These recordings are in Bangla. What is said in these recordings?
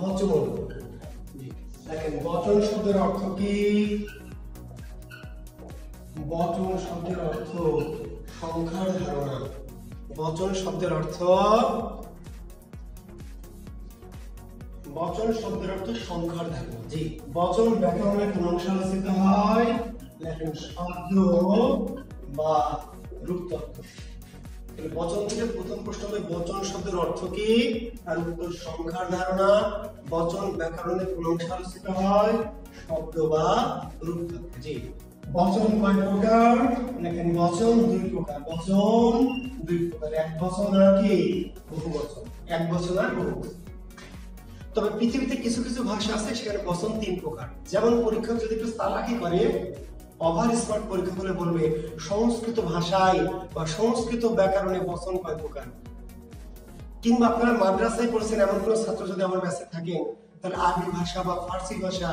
বচন। দেখেন বচন শব্দের অর্থ কি? বচন শব্দের অর্থ সংখ্যার ধারণা। বচন শব্দের অর্থ সংখ্যার ধারণা। জি, বচন ব্যাকরণের কোন অংশে আলোচিত হয়? লেখেন শব্দ বা রূপতত্ত্ব। বচন থেকে প্রথম প্রশ্ন হবে বচন শব্দের অর্থ কি? আর উত্তর সংখ্যার ধারণা। বচন ব্যাকরণের কোন অংশে আলোচিত হয়? শব্দ বা রূপতত্ত্ব। জি, বচন কয় প্রকার? লেখেন বচন দুই প্রকার। বচন দুই প্রকার, এক বচন আর কি বহু বচন। এক বচন আর বহু বচন। তবে পৃথিবীতে কিছু কিছু ভাষা আছে সেখানে বচন তিন প্রকার। যেমন পরীক্ষক যদি একটু চালাকি করে ওভার স্মার্ট পরীক্ষা করে বলবে সংস্কৃত ভাষায় বা সংস্কৃত ব্যাকরণে বচন কয় প্রকার। কিংবা আপনারা মাদ্রাসায় পড়ছেন এমন কোন ছাত্র যদি আমার কাছে থাকেন তাহলে আরবি ভাষা বা ফার্সি ভাষা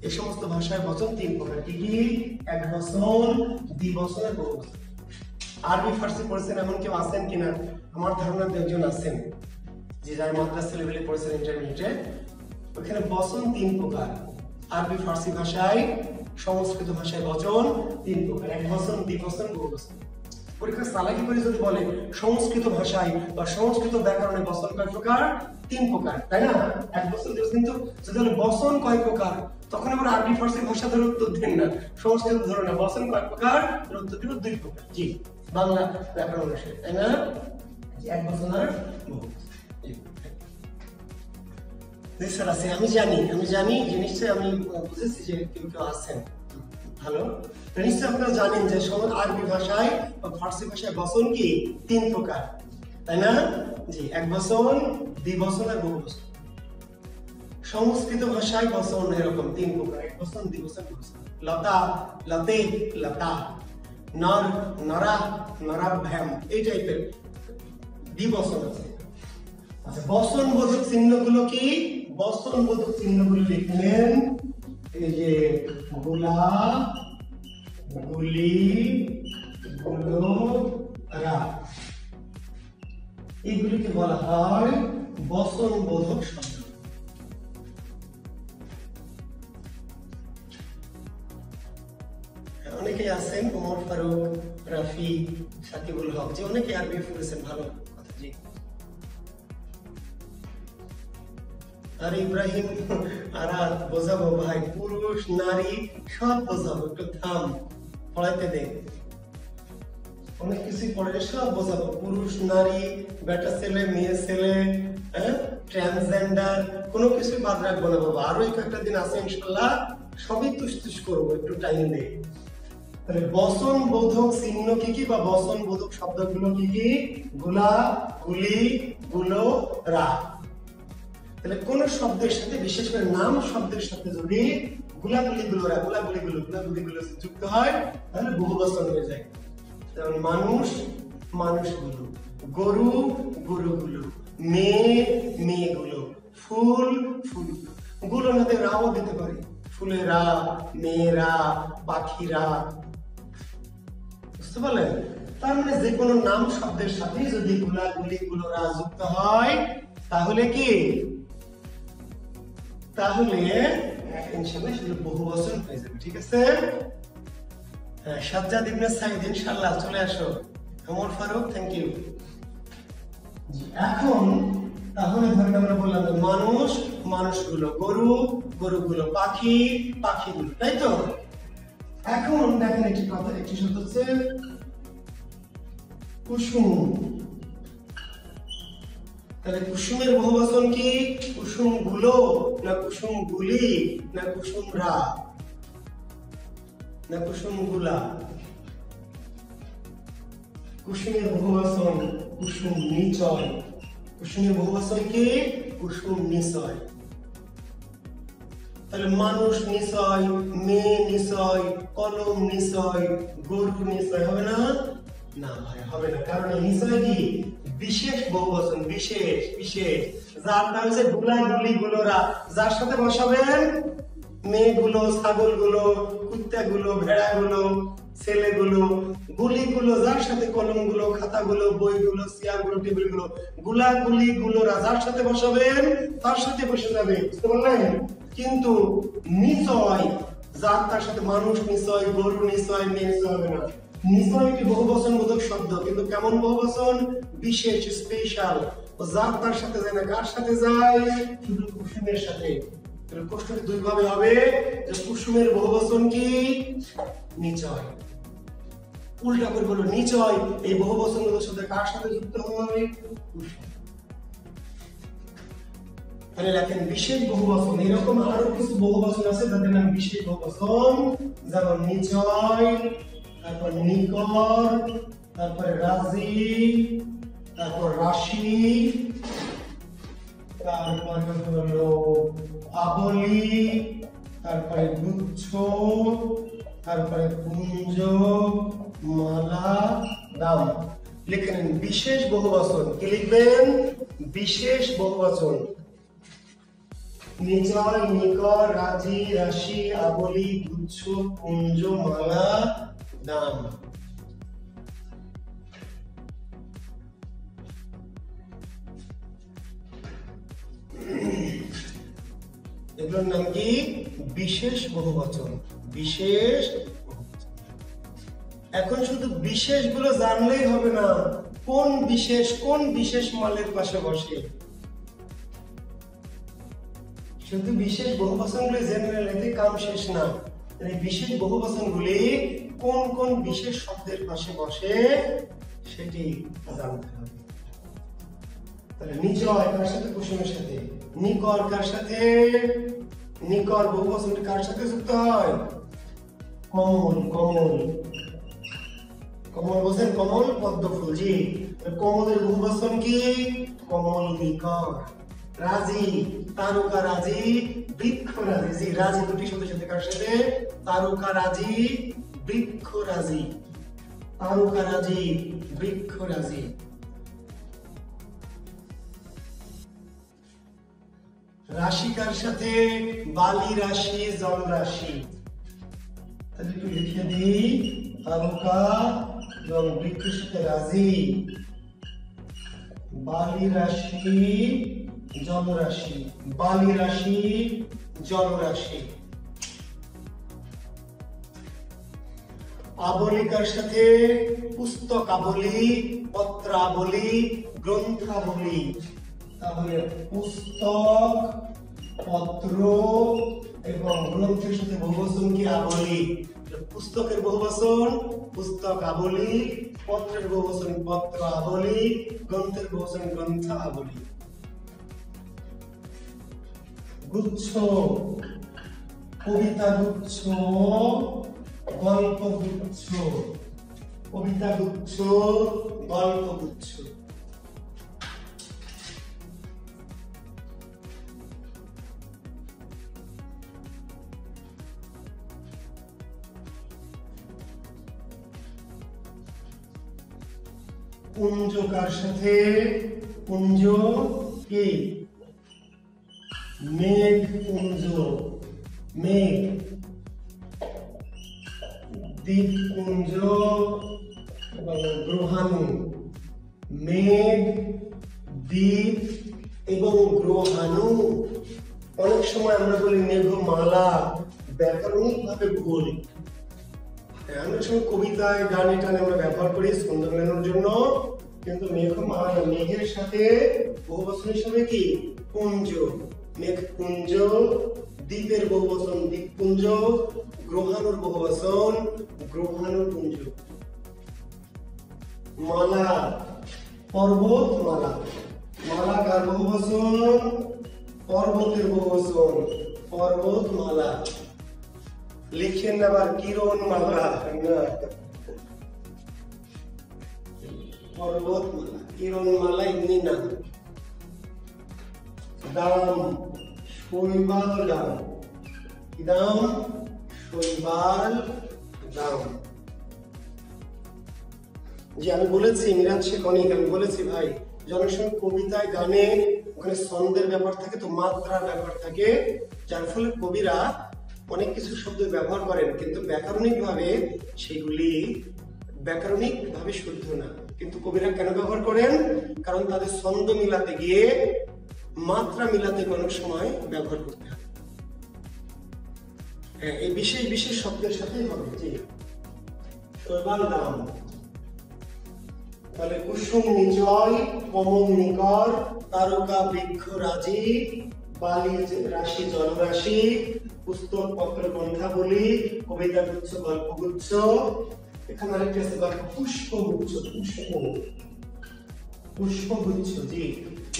এই সমস্ত ভাষায় বচন তিন প্রকার। কি কি? এক বচন, দ্বিবচন আর বহুবচন। আরবি ফার্সি পড়ছেন এমন কেউ আছেন কিনা? আমার ধারণা একজন আছেন যে যারা মাদ্রাসা লেভেলে পড়েছেন ইন্টারমিডিয়েটে। ওখানে বচন তিন প্রকার। আরবি ফার্সি ভাষায়, সংস্কৃত ভাষায় বচন তিন প্রকার, এক বচন, দ্বিবচন, বহুবচন। পরীক্ষা চালাকি করে যদি বলে সংস্কৃত ভাষায় বা সংস্কৃত ব্যাকরণে বচন কয় প্রকার? তিন প্রকার, তাই না? এক বচন দিবস। কিন্তু যদি বলে বচন কয় প্রকার তখন আবার আরবি ফার্সি ভাষা ধরে উত্তর দেন না, সংস্কৃত ধরে না। বচন কয় প্রকার? উত্তর দিব দুই প্রকার। জি, বাংলা ব্যাকরণ ভাষায়, তাই না? এক বচন আর বহুবচন। আমি জানি যে নিশ্চয়ই আমি বুঝেছি যে কেউ কেউ আছেন ভালো। নিশ্চয়ই আপনারা জানেন যে আরবি ভাষায় বা ফার্সি ভাষায় বচন কি তিন প্রকার, তাই না? জি, এক বচন, দ্বিবচন আর বহুবচন। সংস্কৃত ভাষায় বচন এরকম তিন প্রকার, এক বচন, দ্বিবচন, বহুবচন। লতা, লতে, লতা। নর, নরা, নরাভ্যাম, এই টাইপের দ্বিবচন আছে। আচ্ছা, বচন বোধক চিহ্নগুলো কি? বচন বোধক চিহ্নগুলো লিখলেন এই যে গুলা, গুলি, গুলো, রা। এগুলিকে বলা হয় বচন বোধক শব্দ। অনেকেই আছেন ওমর ফারুক, রাফি, সাকিবুল হক, যে অনেকে আরবি পড়েছেন, ভালো কথা। জি, আর ইব্রাহিম আর বোঝাবো ভাই, পুরুষ নারী সব বোঝাবো, একটু থাম, পড়াইতে দে। অনেক কিছু পড়ে সব বোঝাবো, পুরুষ নারী, বেটা ছেলে, মেয়ে ছেলে, ট্রান্সজেন্ডার, কোনো কিছু বাদ রাখবো না বাবা। আরো একটা দিন আছে ইনশাল্লাহ, সবই তুস করবো, একটু টাইম দে। তাহলে বচন বোধক চিহ্ন কি কি বা বচন বোধক শব্দগুলো কি কি? গুলা, গুলি, গুলো, রা। তাহলে কোন শব্দের সাথে, বিশেষ করে নাম শব্দের সাথে যদি গুলাগুলি গুলোরা, গুলাগুলি গুলো, গুলাগুলি গুলো যুক্ত হয় তাহলে বহুবচন হয়ে যায়। যেমন মানুষ, মানুষগুলো, গরু, গরুগুলো, মেয়ে, মেয়েগুলো, ফুল, ফুলগুলো। গুলো নাতে রাও দিতে পারে, ফুলেরা, মেয়েরা, পাখিরা। বুঝতে পারলেন? তার মানে যে কোনো নাম শব্দের সাথে যদি গুলাগুলি গুলোরা যুক্ত হয় তাহলে কি? তাহলে ইনশাআল্লাহ সেটা বহুবচন হয়ে যাবে। ঠিক আছে? হ্যাঁ, সাজ্জাদ ইবনে সাঈদ, ইনশাআল্লাহ চলে আসো। Omar Faruk, thank you. জি, এখন তাহলে ধরেন আমরা বললাম যে মানুষ, মানুষগুলো, গরু, গরুগুলো, পাখি, পাখিগুলো, তাই তো? এখন দেখেন একটি কথা, একটি শব্দ হচ্ছে কুসুম। তাহলে কুসুমের বহুবচন কি? কুসুম গুলো, না কুসুম গুলি, না কুসুমরা, না কুসুম গুলা? কুসুমের বহুবচন কুসুম নিচয়। কুসুমের বহুবচন কি? কুসুম নিচয়। তাহলে মানুষ নিচয়, মেয়ে নিচয়, কলম নিচয়, গরু নিচয় হবে না? না ভাই, হবে না। কারণ নিচয় কি? বিশেষ বহুবচন, বিশেষ, বিশেষ। যার নাম হচ্ছে গুলা, গুলি, গুলোরা। যার সাথে বসাবেন মেয়েগুলো, ছাগলগুলো, কুত্তাগুলো, ভেড়াগুলো, ছেলেগুলো, গুলিগুলো যার সাথে কলমগুলো, খাতাগুলো, বইগুলো, চেয়ারগুলো, টেবিলগুলো, গুলাগুলিগুলো যার সাথে বসাবেন তার সাথে বসে যাবে, বুঝতে পারলেন? কিন্তু নিচয় যার তার সাথে মানুষ নিচয়, গরু নিচয়, মেয়ে নিচয় হবে না। নিচয় একটি বহুবচন বোধক শব্দ, কিন্তু কেমন বহুবচন? বিশেষ, স্পেশাল। যার তার সাথে যায় না, কার সাথে যায়? শুধু কুসুমের সাথে। প্রশ্নটি দুই ভাবে হবে যে কুসুমের বহুবচন কি? নিচয়। উল্টা করে বলো নিচয় এই বহুবচনগুলোর সাথে কার সাথে যুক্ত হবে? কুসুম। তাহলে লেখেন বিশেষ বহুবচন। এরকম আরো কিছু বহুবচন আছে যাদের নাম বিশেষ বহুবচন, যেমন নিচয়, তারপর নিকর, তারপরে রাজি, তারপর রাশি, তারপরে হলো আবলি, তারপরে গুচ্ছ, তারপরে কুঞ্জ, মালা, দাম। লিখে নিন বিশেষ বহুবচন। কি লিখবেন? বিশেষ বহুবচন। নিচয়, নিকর, রাজি, রাশি, আবলি, গুচ্ছ, কুঞ্জ, মালা, দাম। এগুলোর নাম কি? বিশেষ বহুবচন। বিশেষ। এখন শুধু বিশেষ গুলো জানলেই হবে না, কোন বিশেষ কোন বিশেষ মালের পাশে বসে। শুধু বিশেষ বহুবচন গুলি জেনারেল এতে কাম শেষ না। এই বিশেষ বহুবচন গুলি কোন কোন বিশেষ শব্দের পাশে বসে সেটি জানতে হবে। তাহলে নিচয় কার সাথে? কুসুমের সাথে। নিকর কার সাথে? নিকর বহুবচনটি কার সাথে যুক্ত হয়? কমল। কমল, কমল বোঝেন? কমল পদ্ম ফুল। জি, কমলের বহুবচন কি? কমল নিকর। রাজি, তারকা রাজি, বৃক্ষ রাজি। জি, রাজি দুটি শব্দের সাথে কার সাথে? তারকা রাজি, বৃক্ষ রাজি। তারকা রাজি, বৃক্ষ রাজি। রাশি কার সাথে? বালি রাশি, জল রাশি। তাহলে একটু লিখে দিই, তারকা এবং বৃক্ষের সাথে রাজি, বালি রাশি, জল রাশি। বালি রাশি, জল রাশি। আবলি কার সাথে? পুস্তক আবলি, পত্র আবলি, গ্রন্থ আবলি। তাহলে পুস্তক, পত্র এবং গ্রন্থের সাথে বহুবচন কি? আবলি। পুস্তকের বহুবচন পুস্তক আবলি, পত্রের বহুবচন পত্র আবলি, গ্রন্থের বহুবচন গ্রন্থ আবলি। গুচ্ছ, কবিতা গুচ্ছ, গল্প গুচ্ছ। কবিতা গুচ্ছ, গল্প গুচ্ছ। কুঞ্জ কার সাথে? কুঞ্জ কি? মেঘ কুঞ্জ, মেঘ। দ্বীপকুঞ্জ এবং গ্রহাণু। মেঘ, দ্বীপ এবং গ্রহাণু। অনেক সময় আমরা বলি মেঘমালা, ব্যাকরণিক ভাবে ভুল। অনেক সময় কবিতায়, গানে টানে আমরা ব্যবহার করি ছন্দ মেলানোর জন্য, কিন্তু মেঘমালা, মেঘের সাথে বহুবচন হিসেবে কি? কুঞ্জ। মেঘ কুঞ্জ। দ্বীপের বহুবচন দ্বীপপুঞ্জ। গ্রহাণুর বহুবচন গ্রহাণু পুঞ্জ। মালা, পর্বতমালা। মালা কার বহুবচন? পর্বতের বহুবচন পর্বতমালা। লিখেন আবার কিরণমালা, পর্বতমালা, কিরণমালা এমনি না। দাম, শৈবাল দাম। কি দাম? শৈবাল দাম। যে আমি বলেছি মিরাজ শেখ অনেক, আমি বলেছি ভাই অনেক সময় কবিতায়, গানে ওখানে ছন্দের ব্যাপার থাকে, তো মাত্রার ব্যাপার থাকে, যার ফলে কবিরা অনেক কিছু শব্দ ব্যবহার করেন, কিন্তু ব্যাকরণিকভাবে সেগুলি ব্যাকরণিকভাবে শুদ্ধ না। কিন্তু কবিরা কেন ব্যবহার করেন? কারণ তাদের ছন্দ মিলাতে গিয়ে, মাত্রা মিলাতে অনেক সময় ব্যবহার করতে হয়। হ্যাঁ, এই বিশেষ বিশেষ শব্দের সাথেই হবে। জি, শৈবাল দাম, তাহলে কুসুম নিচয়, কমল নিকর, তারকা বৃক্ষ রাজি, বালি রাশি জলরাশি, পুস্তক পত্র গ্রন্থাবলী, কবিতা গুচ্ছ, গল্পগুচ্ছ। এখানে আরেকটা আছে গল্প, পুষ্পগুচ্ছ, পুষ্পগুচ্ছ। জি,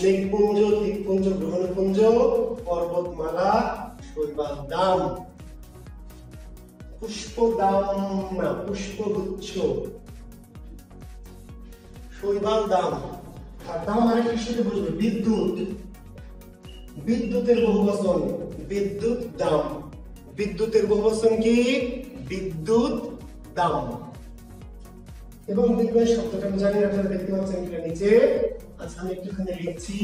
মেঘপুঞ্জ, দ্বীপপুঞ্জ, গ্রহণপুঞ্জ, পর্বতমালা, শৈবাল দাম। পুষ্প দাম না, পুষ্পগুচ্ছ, শৈবাল দাম। আর দাম আরেকটা সাথে বুঝবে, বিদ্যুৎ, বিদ্যুতের বহুবচন বিদ্যুৎ দাম। বিদ্যুতের বহুবচন কি? বিদ্যুৎ দাম। এবং দেখবেন শব্দটা আমি জানি আপনারা দেখতে পাচ্ছেন কিনা নিচে। আচ্ছা, আমি একটুখানি লিখছি,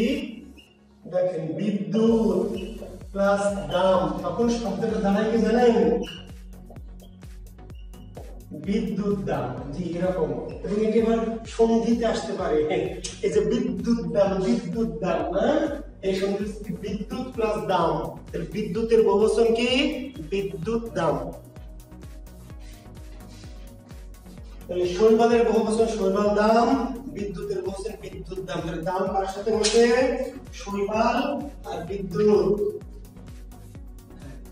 দেখেন বিদ্যুৎ প্লাস দাম, তখন শব্দটা দাঁড়ায় কি জানেন? বিদ্যুৎ দাম। জি, এরকম। এবং এটি আবার সন্ধিতে আসতে পারে, এই যে বিদ্যুৎ দাম, বিদ্যুৎ দাম না, এই সন্ধি বিদ্যুৎ প্লাস দাম। তাহলে বিদ্যুতের বহুবচন কি? বিদ্যুৎ দাম। তাহলে শৈবালের বহুবচন শৈবাল দাম, বিদ্যুতের বহুবচন বিদ্যুৎ দাম। তাহলে দাম কার সাথে বসে? শৈবাল আর বিদ্যুৎ।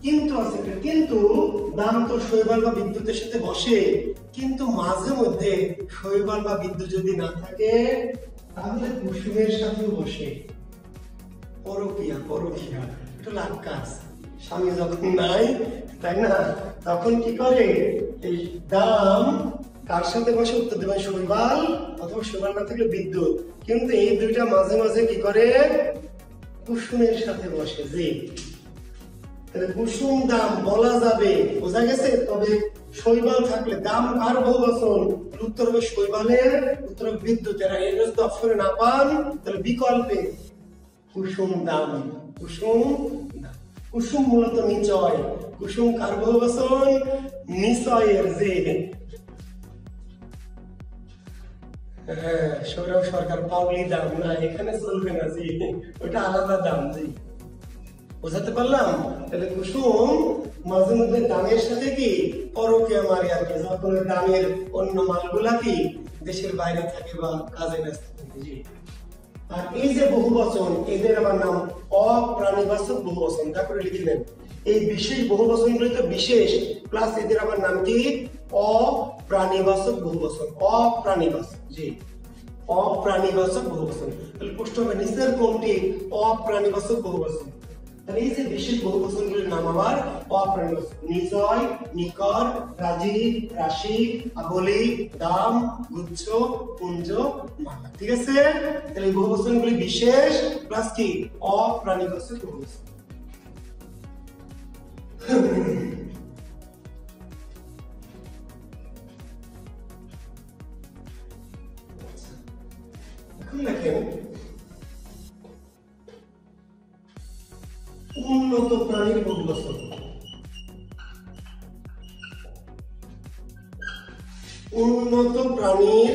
কিন্তু আছে, কিন্তু দাম তো শৈবাল বা বিদ্যুতের সাথে বসে, কিন্তু মাঝে মধ্যে শৈবাল বা বিদ্যুৎ যদি না থাকে তাহলে কুসুমের সাথেও বসে। পরকীয়া, পরকীয়া, এটা লাক্কাস। স্বামী যখন নাই, তাই না, তখন কি করে? এই দাম কার সাথে বসে? উত্তর দেবেন শৈবাল, অথবা শৈবাল না থাকলে বিদ্যুৎ। কিন্তু এই দুইটা মাঝে মাঝে কি করে? কুসুমের সাথে বসে। যে তাহলে কুসুম দাম বলা যাবে, বোঝা গেছে। তবে শৈবাল থাকলে দাম কার বহুবচন? উত্তর হবে শৈবালের, উত্তর হবে বিদ্যুতের। এর যদি অপশনে না পান তাহলে বিকল্পে কুসুম দাম, কুসুম দাম। কুসুম মূলত নিচয়, কুসুম কার বহুবচন? নিচয়ের। যে হ্যাঁ, সৌরভ সরকার, পাউলি দাম না, এখানে চলবে না। জি, ওটা আলাদা দাম। জি, বোঝাতে পারলাম? তাহলে কুসুম মাঝে মধ্যে দামের সাথে কি পরকীয়া মারে আর কি, যখন দামের অন্য মালগুলা কি দেশের বাইরে থাকে বা কাজে ব্যস্ত থাকে। জি, আর এই যে বহুবচন, এদের আমার নাম অপ্রাণীবাচক বহুবচন। তারপরে লিখে নেন, এই বিশেষ বহুবচনগুলি তো বিশেষ, প্লাস এদের আমার নাম কি? অপ্রাণীবাচক বহুবচন। অপ্রাণীবাচক। জি, অপ্রাণীবাচক বহুবচন। তাহলে প্রশ্ন হবে নিচের কোনটি অপ্রাণীবাচক বহুবচন? তাহলে এই যে বিশেষ বহুবচনগুলির নাম আবার অপ্রাণীবাচক। নিচয়, নিকর, রাজি, রাশি, আবলি, দাম, গুচ্ছ, পুঞ্জ, মালা। ঠিক আছে? তাহলে এই বহুবচনগুলি বিশেষ প্লাস কি অপ্রাণীবাচক বহুবচন। এখন দেখেন উন্নত প্রাণীর বহুবচন। উন্নত প্রাণীর,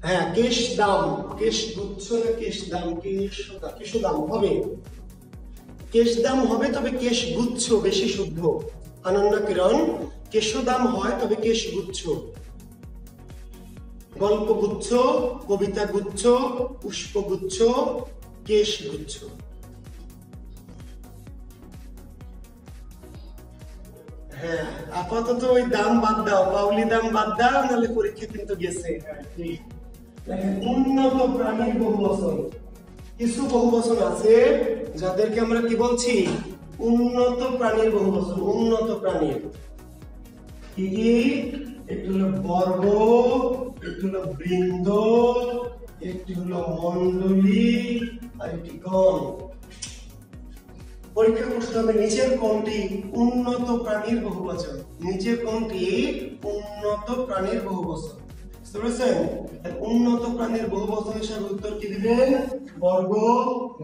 হ্যাঁ, কেশ দাম, কেশ গুচ্ছ না কেশ দাম, কেশ দাম হবে, কেশ দাম হবে, তবে কেশ গুচ্ছ বেশি শুদ্ধ। আনন্দ কিরণ, কেশ দাম হয় তবে কেশ গুচ্ছ। গল্প গুচ্ছ, কবিতা গুচ্ছ, পুষ্প গুচ্ছ, কেশ গুচ্ছ। হ্যাঁ, আপাতত ওই দাম বাদ দাও, পাউলি দাম বাদ দাও, নাহলে পরীক্ষা কিন্তু গেছে। উন্নত প্রাণীর বহুবচন। কিছু বহুবচন আছে যাদেরকে আমরা কি বলছি? উন্নত প্রাণীর বহুবচন। উন্নত প্রাণীর কি কি? একটি হলো বর্গ, একটি হলো বৃন্দ, একটি হলো মণ্ডলী, আর একটি গণ। পরীক্ষা করতে হবে নিচের কোনটি উন্নত প্রাণীর বহুবচন? নিচের কোনটি উন্নত প্রাণীর বহুবচন? বুঝতে পেরেছেন? উন্নত প্রাণীর বহুবচন হিসাবে উত্তর কি দিবেন? বর্গ,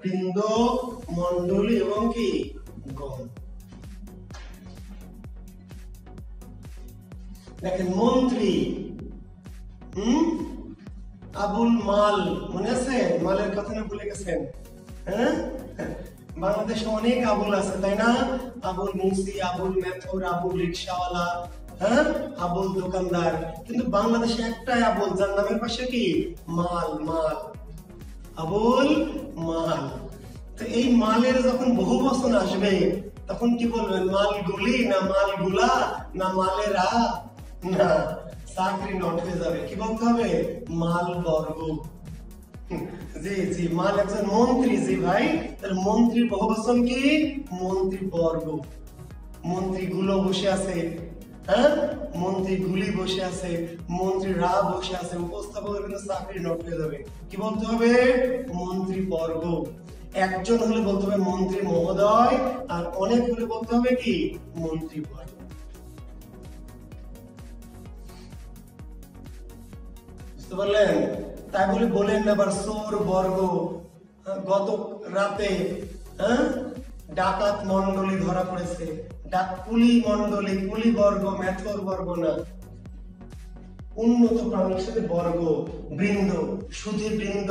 বৃন্দ, মণ্ডলী এবং কি গণ। দেখেন মন্ত্রী, আবুল মাল, মনে আছে? মালের কথা না ভুলে গেছেন? হ্যাঁ, বাংলাদেশে অনেক আবুল আছে তাই না? আবুল মুন্সি, আবুল মেথর, আবুল রিক্সাওয়ালা, হ্যাঁ, আবুল দোকানদার। কিন্তু বাংলাদেশে একটাই আবুল, যার নামের পাশে কি মাল। মাল, আবুল মাল। তো এই মালের যখন বহু বচন আসবে তখন কি বলবেন? মালগুলি না মালগুলা না মালেরা? না, চাকরি নট হয়ে যাবে। কি বলতে হবে? মাল বর্গ। জি জি, মাল একজন মন্ত্রী। জি ভাই, তাহলে মন্ত্রীর বহুবচন কি? মন্ত্রী বর্গ। মন্ত্রীগুলো বসে আছে, হ্যাঁ, মন্ত্রীগুলি বসে আছে, মন্ত্রীরা বসে আছে। উপস্থাপকের কিন্তু চাকরি নট হয়ে যাবে। কি বলতে হবে? মন্ত্রী বর্গ। একজন হলে বলতে হবে মন্ত্রী মহোদয়, আর অনেক হলে বলতে হবে কি? মন্ত্রী বর্গ। বুঝতে পারলেন? তাই বলে বলেন না আবার চোর বর্গ। গত রাতে ডাকাত মন্ডলী ধরা পড়েছে, কুলি মন্ডলী, কুলি বর্গ, মেথর বর্গ না। উন্নত প্রাণীর সাথে বর্গ, বৃন্দ, সুধী বৃন্দ,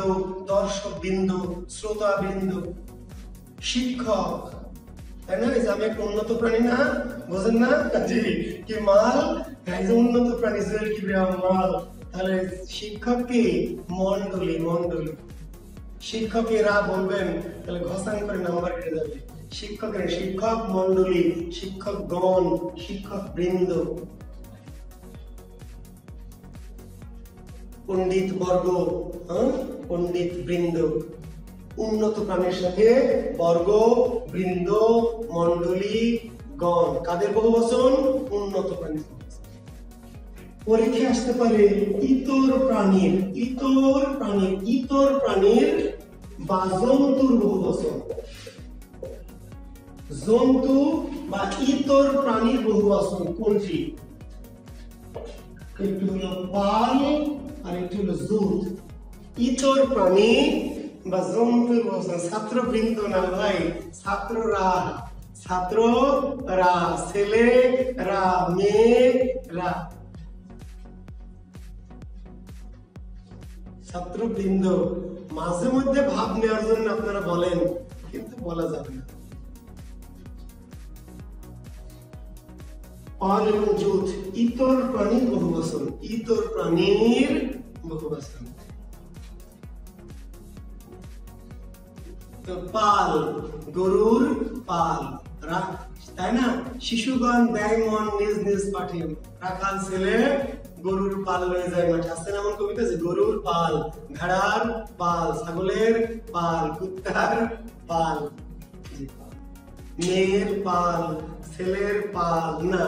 দর্শক বৃন্দ, শ্রোতা বৃন্দ, শিক্ষক, তাই না? এই যে আমি একটা উন্নত প্রাণী না, বোঝেন না? জি, কি মাল, এই যে উন্নত প্রাণী, জেল কি মাল। তাহলে শিক্ষক কি? মন্ডলী, মন্ডলী। শিক্ষকেরা বলবেন, তাহলে ঘোষণা করে নাম্বার কেটে যাবে। শিক্ষকের, শিক্ষক মন্ডলী, শিক্ষক গণ, শিক্ষক বৃন্দ। পণ্ডিত বর্গ, পণ্ডিত বৃন্দ। উন্নত প্রাণীর সাথে বর্গ, বৃন্দ, মন্ডলী, গণ। কাদের বহুবচন? উন্নত প্রাণীর। পরীক্ষা আসতে পারে ইতর প্রাণীর, ইতর প্রাণীর, ইতর প্রাণীর বা জন্তুর বহুবচন। জন্তু বা ইতর প্রাণীর বহুবচন কোনটি? একটি হলো পাল আর একটি হলো জুত। ইতর প্রাণী বা জন্তুর বহুবচন। ছাত্রবৃন্দ না ভাই, ছাত্ররা, ছাত্ররা, ছেলেরা, মেয়েরা। ছাত্রবৃন্দ। মাঝে মধ্যে ভাব নেওয়ার জন্য আপনারা বলেন, কিন্তু বলা যাবে না। পাল এবং জুত ইতর প্রাণীর বহুবচন, ইতর প্রাণীর বহুবচন। পাল, গরুর পাল, তাই না? শিশুগণ ব্যয়মন নিজ নিজ পাঠে, রাখাল ছেলে গরুর পাল লয়ে যায় মাঠে। আছে না এমন কবিতা? যে গরুর পাল, ভেড়ার পাল, ছাগলের পাল, কুত্তার পাল। মেয়ের পাল, ছেলের পাল না,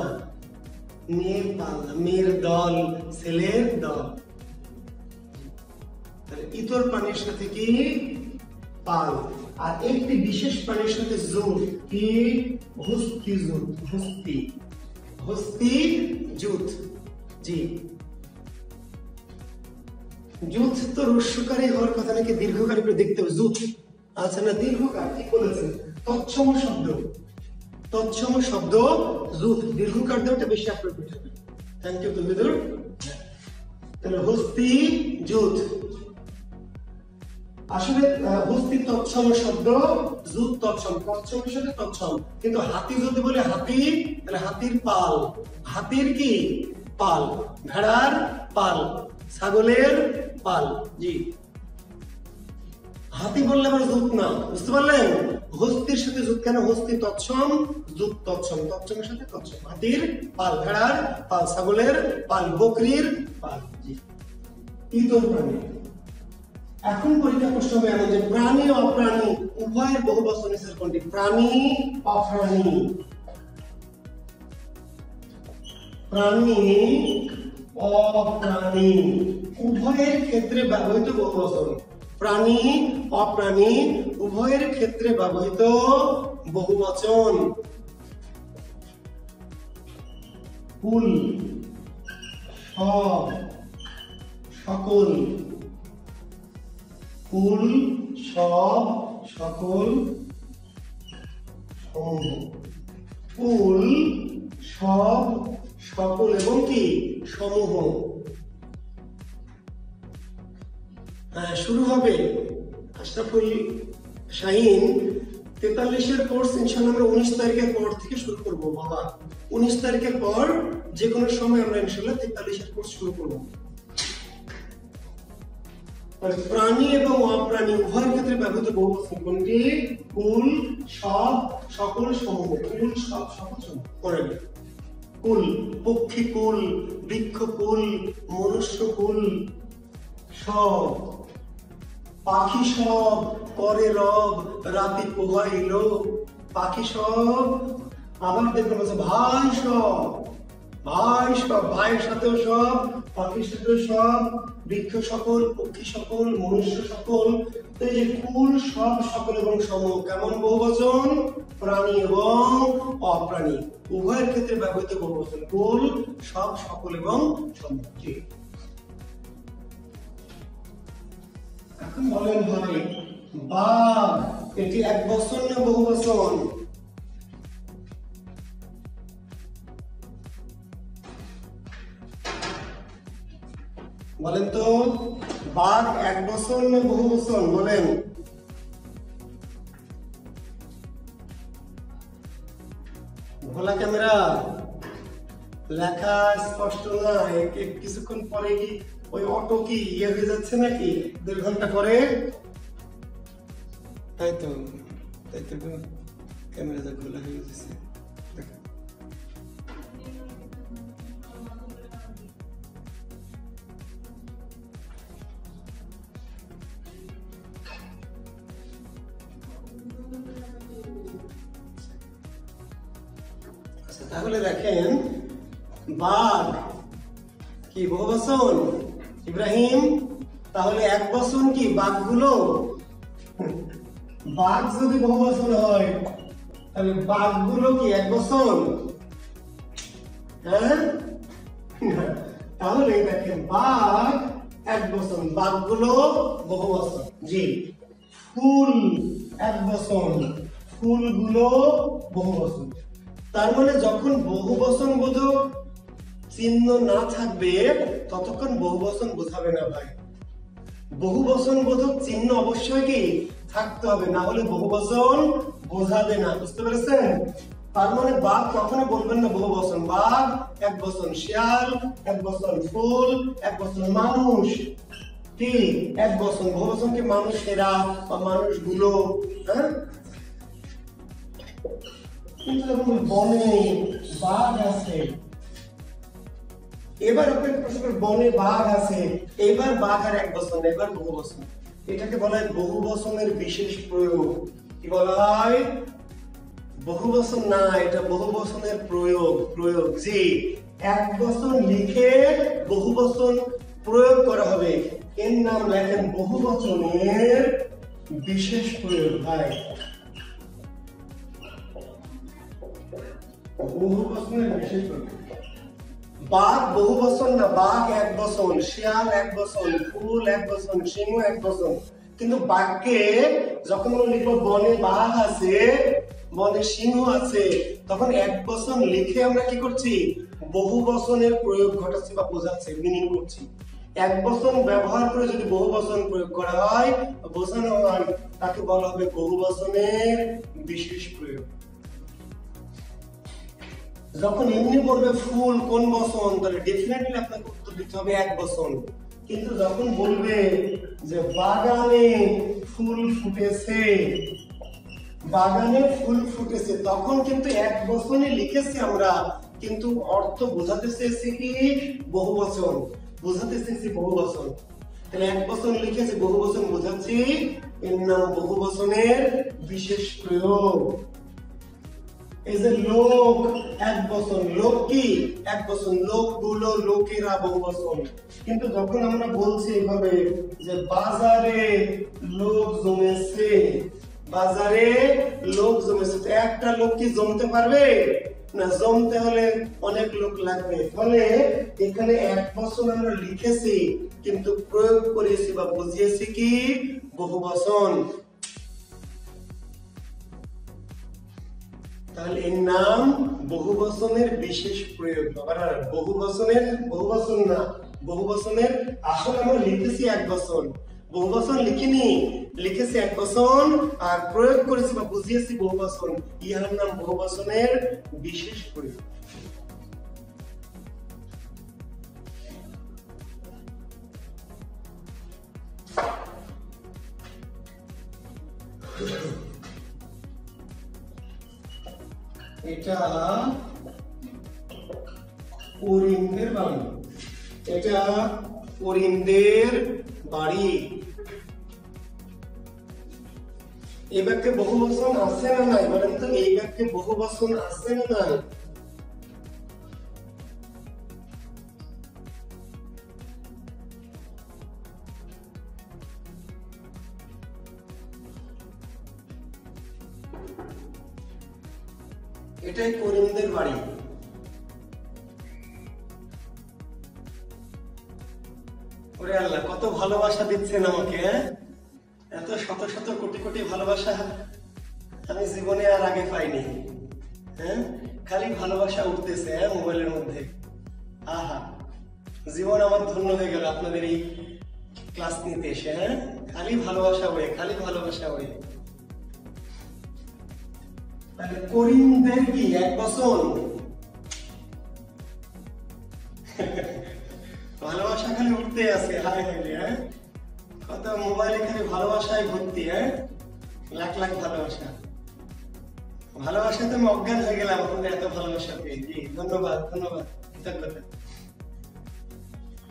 মেয়ের পাল না, মেয়ের দল, ছেলের দল। ইতর প্রাণীর সাথে কি? পাল। আর একটি বিশেষ প্রাণীর সাথে জুট, কি? হস্তি জুট, হস্তি, হস্তি জুট। জি, জুট তো হ্রস্বকারী হওয়ার কথা নাকি দীর্ঘকারী করে দেখতে হবে। জুট, আচ্ছা না, দীর্ঘকার, ঠিক বলেছেন। তৎসম শব্দ, তৎসম শব্দ জুট, দীর্ঘকার দেওয়াটা বেশি অ্যাপ্রোপ্রিয়েট হবে। থ্যাংক ইউ তুমিদুর। তাহলে হস্তি জুট, আসলে হস্তি তৎসম শব্দ, জুট তৎসম, তৎসমের সাথে তৎসম। কিন্তু হাতি যদি বলে হাতি, তাহলে হাতির পাল, হাতির কি? পাল, ভেড়ার পাল, ছাগলের পাল। জি, হাতি বললে আবার জুট না, বুঝতে পারলেন? হস্তির সাথে জুট কেন? হস্তি তৎসম, জুট তৎসম, তৎসমের সাথে তৎসম। হাতির পাল, ভেড়ার পাল, ছাগলের পাল, বকরির পাল। জি, ইতর প্রাণী। এখন পরীক্ষা প্রশ্ন হবে এমন যে প্রাণী অপ্রাণী উভয়ের বহুবচন হিসেবে কোনটি? প্রাণী, অপ্রাণী। প্রাণী, অপ্রাণী উভয়ের ক্ষেত্রে ব্যবহৃত বহুবচন। প্রাণী, অপ্রাণী উভয়ের ক্ষেত্রে ব্যবহৃত বহুবচন। কুল, সব, সকল। কুল, সব, সকল, সমূহ। কুল, সব, সকল এবং কি সমূহ। শুরু হবে আশরাফুল শাহিন 43-এর কোর্স ইনশাআল্লাহ আমরা 19 তারিখের পর থেকে শুরু করব বাবা। 19 তারিখের পর যে কোনো সময় আমরা ইনশাআল্লাহ 43-এর কোর্স শুরু করব। প্রাণী এবং অপ্রাণী উভয় ক্ষেত্রে ব্যবহৃত বহুবচন কোনটি? কুল, সব, সকল, সমূহ। কুল, সব, সকল, সমূহ। পড়েন কুল, পক্ষী কুল, বৃক্ষ কুল, মনুষ্য কুল, সব, পাখি সব, করে রব, রাতে পোহাইল, পাখি সব। আবার দেখবেন ভাই সব, ভাই সব, ভাইয়ের সাথেও সব, পাখির সাথেও সব, বৃক্ষ সকল, পক্ষী সকল, মনুষ্য সকল। এই যে কুল, সব, সকল এবং সমূহ কেমন বহুবচন? প্রাণী এবং অপ্রাণী উভয়ের ক্ষেত্রে ব্যবহৃত বহুবচন কুল, সব, সকল এবং সমূহ। এখন বলেন ভাই, বাঘ এটি একবচন না বহুবচন? বলেন তো, বাঘ একবচন না বহুবচন? বলেন। ভোলা ক্যামেরা, লেখা স্পষ্ট না, কিছুক্ষণ পরে কি ওই অটো কি ইয়ে হয়ে যাচ্ছে নাকি 2 ঘন্টা পরে? তাই তো ক্যামেরাটা খোলা হয়ে যাচ্ছে। তাহলে দেখেন, বাঘ কি বহুবচন? ইব্রাহিম, তাহলে একবচন কি বাঘগুলো? বাঘ যদি বহুবচন হয় তাহলে বাঘগুলো কি একবচন? হ্যাঁ, তাহলে দেখেন বাঘ একবচন, বাঘগুলো বহুবচন। জি। ফুল একবচন, ফুলগুলো বহুবচন। তার মানে যখন বহুবচন বোধক চিহ্ন না থাকবে ততক্ষণ বহুবচন বোঝাবে না ভাই। বহুবচন বোধক চিহ্ন অবশ্যই কি থাকতে হবে, না হলে বহুবচন বোঝাবে না। বুঝতে পেরেছেন? তার মানে বাঘ কখনো বলবেন না বহুবচন। বাঘ একবচন, শিয়াল একবচন, ফুল একবচন, মানুষ কি একবচন। বহুবচন কি মানুষেরা বা মানুষগুলো। হ্যাঁ, কিন্তু যখন বনে বাঘ আছে, এবার আপনাকে প্রশ্ন, বনে বাঘ আছে, এবার বাঘ আর একবচন, এবার বহুবচন। এটাকে বলা হয় বহুবচনের বিশেষ প্রয়োগ। কি বলা হয়? বহুবচন না, এটা বহুবচনের প্রয়োগ। প্রয়োগ, জি। একবচন লিখে বহুবচন প্রয়োগ করা হবে, এর নাম লেখেন বহুবচনের বিশেষ প্রয়োগ। ভাই, বহুবচনের বিশেষ প্রয়োগ। বাঘ বহুবচন না, বাঘ একবচন, শিয়াল একবচন, ফুল একবচন, সিংহ একবচন। কিন্তু বাক্যে যখন আমরা লিখবো বনে বাঘ আছে, বনে সিংহ আছে, তখন একবচন লিখে আমরা কি করছি? বহুবচনের প্রয়োগ ঘটাচ্ছি বা বোঝাচ্ছি, মিনিং করছি। একবচন ব্যবহার করে যদি বহুবচন প্রয়োগ করা হয়, বোঝানো হয়, তাকে বলা হবে বহুবচনের বিশেষ প্রয়োগ। যখন এমনি বলবে ফুল কোন বচন, তাহলে ডেফিনেটলি আপনাকে উত্তর দিতে হবে একবচন। কিন্তু যখন বলবে যে বাগানে ফুল ফুটেছে, বাগানে ফুল ফুটেছে, তখন কিন্তু একবচনে লিখেছি আমরা, কিন্তু অর্থ বোঝাতে চেয়েছি কি বহুবচন, বোঝাতে চেয়েছি বহুবচন। তাহলে একবচন লিখেছি, বহুবচন বোঝাচ্ছি, এর নাম বহুবচনের বিশেষ প্রয়োগ। এই যে লোক একবচন, লোক কি একবচন, লোকগুলো, লোকেরা বহুবচন। কিন্তু যখন আমরা বলছি এভাবে যে বাজারে লোক জমেছে, বাজারে লোক জমেছে, তো একটা লোক কি জমতে পারবে না? জমতে হলে অনেক লোক লাগবে। ফলে এখানে একবচন আমরা লিখেছি, কিন্তু প্রয়োগ করেছি বা বুঝিয়েছি কি বহুবচন। তাহলে এর নাম বহুবচনের বিশেষ প্রয়োগ। আবার বহুবচন না, বহুবচনের আসলে আমরা লিখেছি একবচন, বহুবচন লিখিনি, লিখেছি একবচন আর প্রয়োগ করেছি বা বুঝিয়েছি বহুবচন। ইহার নাম বহুবচনের বিশেষ প্রয়োগ। এটা করিমদের বাড়ি, এটা করিমদের বাড়ি। এই বাক্যে বহুবচন আছে না নাই বলেন তো? এই বাক্যে বহুবচন আছে না নাই? এটাই করিমদের বাড়ি। ওরে আল্লাহ, কত ভালোবাসা দিচ্ছেন আমাকে, এত শত শত কোটি কোটি ভালোবাসা আমি জীবনে আর আগে পাইনি। হ্যাঁ, খালি ভালোবাসা উঠতেছে মোবাইলের মধ্যে। আহা, জীবন আমার ধন্য হয়ে গেল আপনাদের এই ক্লাস নিতে এসে। হ্যাঁ, খালি ভালোবাসা হয়ে, খালি ভালোবাসা হয়ে। তাহলে করিমদের কি একবচন? ভালোবাসা খালি উঠতে আছে, হাই হাই। হ্যাঁ, কত মোবাইলে খালি ভালোবাসায় ভর্তি। হ্যাঁ, লাখ লাখ ভালোবাসা। ভালোবাসাতে আমি অজ্ঞান হয়ে গেলাম আপনাদের এত ভালোবাসা পেয়ে। জি, ধন্যবাদ ধন্যবাদ।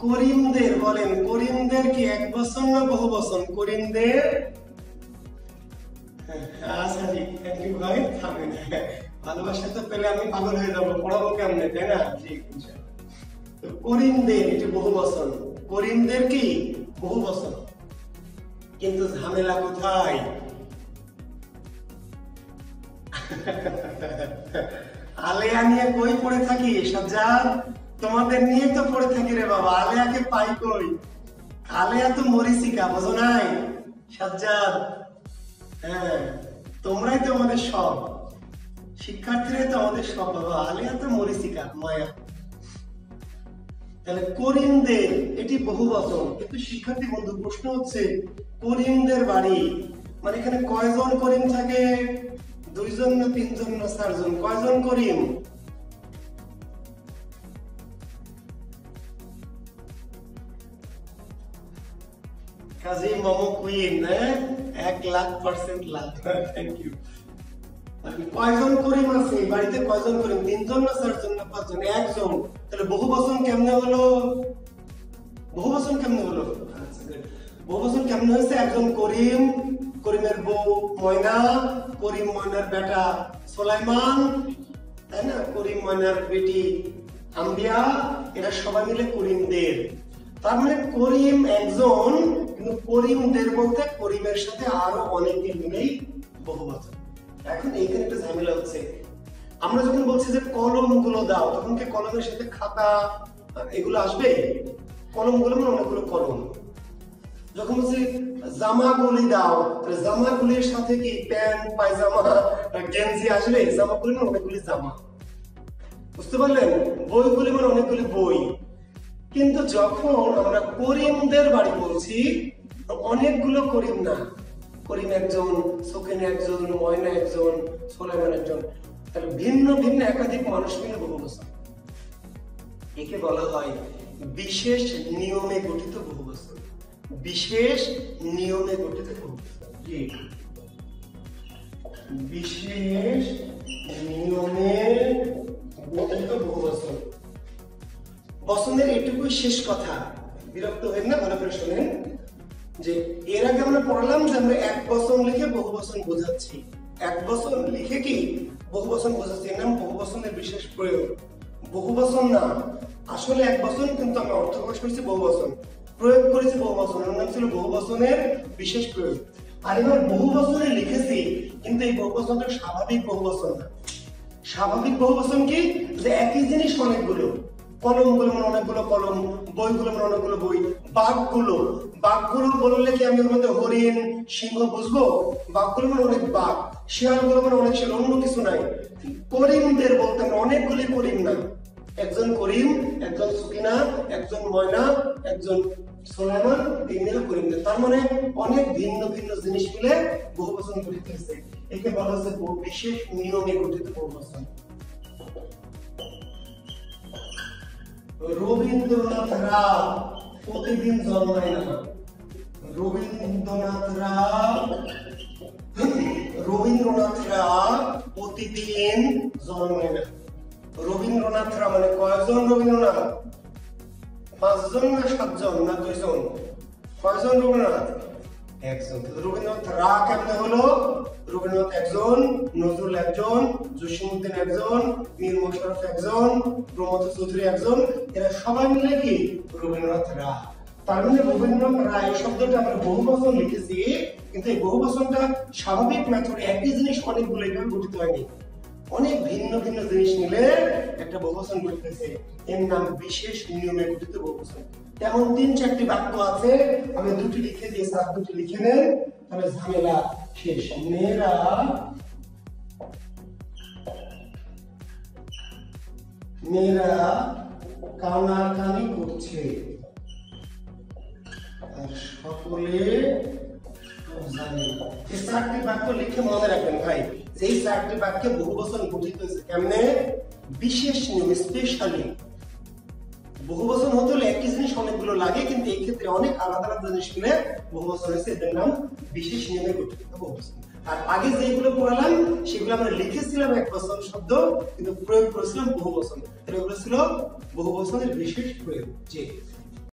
করিমদের বলেন, করিমদের কি একবচন না বহুবচন? করিমদের। আচ্ছা জি, থ্যাংক ইউ ভাই, থামেন। ভালোবাসা তো পেলে আমি পাগল হয়ে যাবো, পড়াবো কেমনে, তাই না? জি, করিমদের এটি বহুবচন, করিমদের কি বহুবচন। কিন্তু ঝামেলা কোথায়? আলেয়া নিয়ে কই পড়ে থাকি সাজ্জাদ? তোমাদের নিয়ে তো পড়ে থাকি রে বাবা। আলেয়াকে পাই কই? আলেয়া তো মরিচিকা, বোঝো নাই সাজ্জাদ? হ্যাঁ, তোমরাই তো আমাদের সব, শিক্ষার্থীরাই তো আমাদের সব বাবা। আলেয়া তো মরিচিকা, মায়া। তাহলে করিমদের এটি বহুবচন। কিন্তু শিক্ষার্থী বন্ধু, প্রশ্ন হচ্ছে করিমদের বাড়ি মানে এখানে কয়জন করিম থাকে? 2 জন না 3 জন না 4 জন? কয়জন Karim? Kazi Momo queen, 1,00,000% love. Thank you. কয়জন করিম আছে বাড়িতে? কয়জন করিম? 3 জন না 4 জন না 5 জন? 1 জন। তাহলে বহুবচন কেমনে হলো? বহুবচন কেমনে হলো? বহুবচন কেমনে হয়েছে? একজন করিম, করিমের বউ ময়না, করিম ময়নার বেটা সুলাইমান, তাই না? করিম ময়নার বেটি আম্বিয়া, এরা সবাই মিলে করিমদের। তার মানে করিম একজন, কিন্তু করিমদের বলতে করিমের সাথে আরো অনেকে মিলেই বহুবচন। এখন এইখানে একটা ঝামেলা হচ্ছে। আমরা যখন বলছি যে কলম গুলো দাও, তখন কি কলমের সাথে খাতা এগুলো আসবে? কলম গুলো মানে অনেকগুলো কলম। যখন বলছি জামাগুলি দাও, জামাগুলির সাথে কি প্যান্ট, পায়জামা, গেঞ্জি আসবে? জামাগুলি মানে অনেকগুলি জামা, বুঝতে পারলেন? বইগুলি মানে অনেকগুলি বই। কিন্তু যখন আমরা করিমদের বাড়ি বলছি, অনেকগুলো করিম না, করিম একজন, সোকেন একজন, ময়না একজন, সুলাইমান একজন। তাহলে ভিন্ন ভিন্ন একাধিক মানুষ মিলে বহুবচন। একে বলা হয় বিশেষ নিয়মে গঠিত বহুবচন। বিশেষ নিয়মে গঠিত বহুবচন। বিশেষ নিয়মে গঠিত বহুবচন। বচনের এটুকুই শেষ কথা, বিরক্ত হবেন না, ভালো করে শোনেন। যে এর আগে আমরা পড়লাম যে আমরা একবচন লিখে বহুবচন বোঝাচ্ছি, একবচন লিখে কি বহুবচন বোঝাচ্ছি। এর নাম বহুবচনের বিশেষ প্রয়োগ। বহুবচন না, আসলে একবচন, কিন্তু আমরা অর্থ প্রকাশ করেছি বহুবচন, প্রয়োগ করেছি বহুবচন। এর নাম ছিল বহুবচনের বিশেষ প্রয়োগ। আর এবার বহুবচনে লিখেছি, কিন্তু এই বহুবচনটা স্বাভাবিক বহুবচন না। স্বাভাবিক বহুবচন কি? যে একই জিনিস অনেকগুলো, কলমগুলো মানে অনেকগুলো কলম, বইগুলো মানে অনেকগুলো বই, বাঘগুলো, বাঘগুলো বললে কি আমি ওর মধ্যে হরিণ, সিংহ বুঝবো? বাঘগুলো মানে অনেক বাঘ। শিয়ালগুলো মানে অনেক শিয়াল, অন্য কিছু নাই। করিমদের বলতে আমরা অনেকগুলি করিম না, একজন করিম, একজন সুকিনা, একজন ময়না, একজন সোলাইমান, তিনজন করিমদের। তার মানে অনেক ভিন্ন ভিন্ন জিনিস মিলে বহুবচন গঠিত হয়েছে। একে বলা হচ্ছে বিশেষ নিয়মে গঠিত বহুবচন। রবীন্দ্রনাথ রায় প্রতিদিন জন্মায় না। রবীন্দ্রনাথ রায় প্রতিদিন জন্মায় না। রবীন্দ্রনাথ রায় মানে কয়জন রবীন্দ্রনাথ? 5 জন না 7 জন না 2 জন? কয়জন রবীন্দ্রনাথ? একজন। রবীন্দ্রনাথ রায় কেমনে হলো? রবীন্দ্রনাথ একজন, নজরুল একজন, জসীমউদ্দিন একজন, মীর মোশাররফ একজন, প্রমথ চৌধুরী একজন, এরা সবাই মিলে কি রবীন্দ্রনাথ রায়। তার মানে রবীন্দ্রনাথ রায় এই শব্দটা আমরা বহুবচন লিখেছি, কিন্তু এই বহুবচনটা স্বাভাবিক মেথডে একই জিনিস অনেকগুলো এভাবে গঠিত হয়নি, অনেক ভিন্ন ভিন্ন জিনিস মিলে একটা বহুবচন গঠিত হয়েছে। এর নাম বিশেষ নিয়মে গঠিত বহুবচন। তেমন 3-4টি বাক্য আছে, আমি দুটি লিখে দিয়েছি, আর দুটি লিখে নেন, তাহলে ঝামেলা শেষ। মেয়েরা কানাকানি করছে আর সকলে জানে। এই 4টি বাক্য লিখে মনে রাখবেন ভাই, যে এই 4টি বাক্যে বহুবচন গঠিত হয়েছে কেমনে? বিশেষ নিয়ম, স্পেশালি। বহুবচন হতে হলে একই জিনিস অনেকগুলো লাগে, কিন্তু এই ক্ষেত্রে অনেক আলাদা আলাদা জিনিস মিলে বহুবচন হয়েছে, এদের নাম বিশেষ নিয়মে গঠিত বহুবচন। আর আগে যেগুলো পড়ালাম সেগুলো আমরা লিখেছিলাম একবচন শব্দ, কিন্তু প্রয়োগ করেছিলাম বহুবচন। এগুলো ছিল বহুবচনের বিশেষ প্রয়োগ। জি।